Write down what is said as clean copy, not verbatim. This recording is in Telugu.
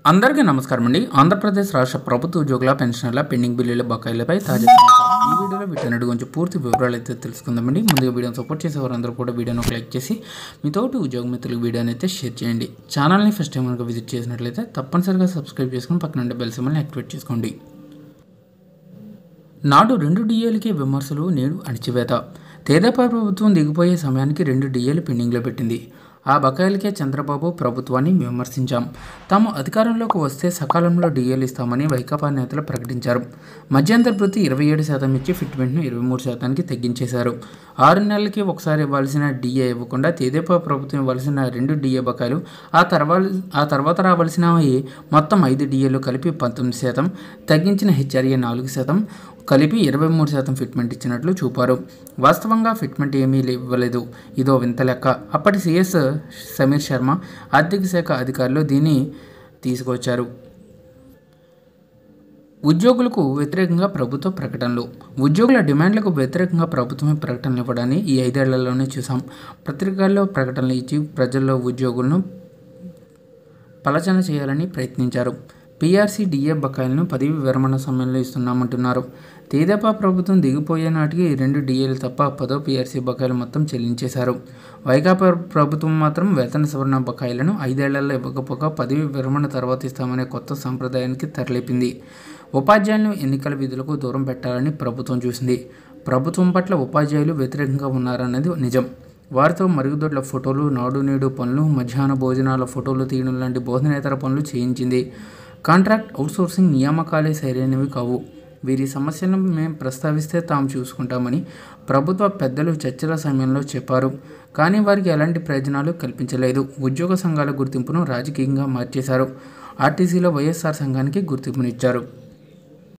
అందరికీ నమస్కారం అండి. ఆంధ్రప్రదేశ్ రాష్ట్ర ప్రభుత్వ ఉద్యోగుల పెన్షనర్ల పెండింగ్ బిల్లుల బకాయిలపై తాజా సమాచారం. ఈ వీడియోలో వీటన్నిటి గురించి పూర్తి వివరాలు అయితే తెలుసుకుందామండి. ముందుగా వీడియోని సపోర్ట్ చేసే వారందరూ కూడా వీడియోను లైక్ చేసి మీ తోటి ఉద్యోగ మిత్రులకు వీడియోని అయితే షేర్ చేయండి. ఛానల్ని ఫస్ట్ టైం కనుక విజిట్ చేసినట్లయితే తప్పనిసరిగా సబ్స్క్రైబ్ చేసుకుని పక్కన ఉండే బెల్ సింబల్ని యాక్టివేట్ చేసుకోండి. నాడు 2 డిఏలకే విమర్శలు, నేడు అణిచివేత. తెదేపా ప్రభుత్వం దిగిపోయే సమయానికి 2 డిఏలు పెండింగ్లో పెట్టింది. ఆ బకాయిలకే చంద్రబాబు ప్రభుత్వాన్ని విమర్శించాం. తాము అధికారంలోకి వస్తే సకాలంలో డిఏలు ఇస్తామని వైకాపా నేతలు ప్రకటించారు. మధ్యంతర భృతి 27% ఇచ్చి ఫిట్మెంట్ను 23%కి తగ్గించేశారు. 6 నెలలకి ఒకసారి ఇవ్వాల్సిన డిఏ ఇవ్వకుండా తెదేపా ప్రభుత్వం ఇవ్వాల్సిన 2 డిఏ బకాయిలు, ఆ తర్వాత రావాల్సినవి మొత్తం 5 డిఏలు కలిపి 19%, తగ్గించిన హెచ్ఆర్ఏ 4%, కలిపి 23% ఫిట్మెంట్ ఇచ్చినట్లు చూపారు. వాస్తవంగా ఫిట్మెంట్ ఏమీ ఇవ్వలేదు. ఇదో వింత లెక్క. అప్పటి సీఎస్ సమీర్ శర్మ ఆర్థిక శాఖ అధికారులు దీన్ని తీసుకొచ్చారు. ఉద్యోగులకు వ్యతిరేకంగా ప్రభుత్వ ప్రకటనలు. ఉద్యోగుల డిమాండ్లకు వ్యతిరేకంగా ప్రభుత్వమే ప్రకటనలు ఇవ్వడాన్ని ఈ 5 ఏళ్లలోనే చూసాం. పత్రికల్లో ప్రకటనలు ఇచ్చి ప్రజల్లో ఉద్యోగులను పలచన చేయాలని ప్రయత్నించారు. పీఆర్సీ డిఏ బకాయిలను పదవి విరమణ సమయంలో ఇస్తున్నామంటున్నారు. తెదేపా ప్రభుత్వం దిగిపోయే నాటికి 2 డిఏలు తప్ప 10వ పీఆర్సీ బకాయిలు మొత్తం చెల్లించేశారు. వైకాపా ప్రభుత్వం మాత్రం వేతన సవరణ బకాయిలను 5 ఏళ్లలో ఇవ్వకపోగా పదవి విరమణ తర్వాత ఇస్తామనే కొత్త సంప్రదాయానికి తెరలేపింది. ఉపాధ్యాయులను ఎన్నికల విధులకు దూరం పెట్టాలని ప్రభుత్వం చూసింది. ప్రభుత్వం పట్ల ఉపాధ్యాయులు వ్యతిరేకంగా ఉన్నారన్నది నిజం. వారితో మరుగుదొడ్ల ఫోటోలు, నాడు నేడు పనులు, మధ్యాహ్న భోజనాల ఫోటోలు తీయడం లాంటి బోధనేతర పనులు చేయించింది. కాంట్రాక్ట్ అవుట్సోర్సింగ్ నియామకాలే సరైనవి కావు. వీరి సమస్యలను మేము ప్రస్తావిస్తే తాము చూసుకుంటామని ప్రభుత్వ పెద్దలు చర్చల సమయంలో చెప్పారు. కానీ వారికి ఎలాంటి ప్రయోజనాలు కల్పించలేదు. ఉద్యోగ సంఘాల గుర్తింపును రాజకీయంగా మార్చేశారు. ఆర్టీసీలో వైఎస్ఆర్ సంఘానికి గుర్తింపునిచ్చారు.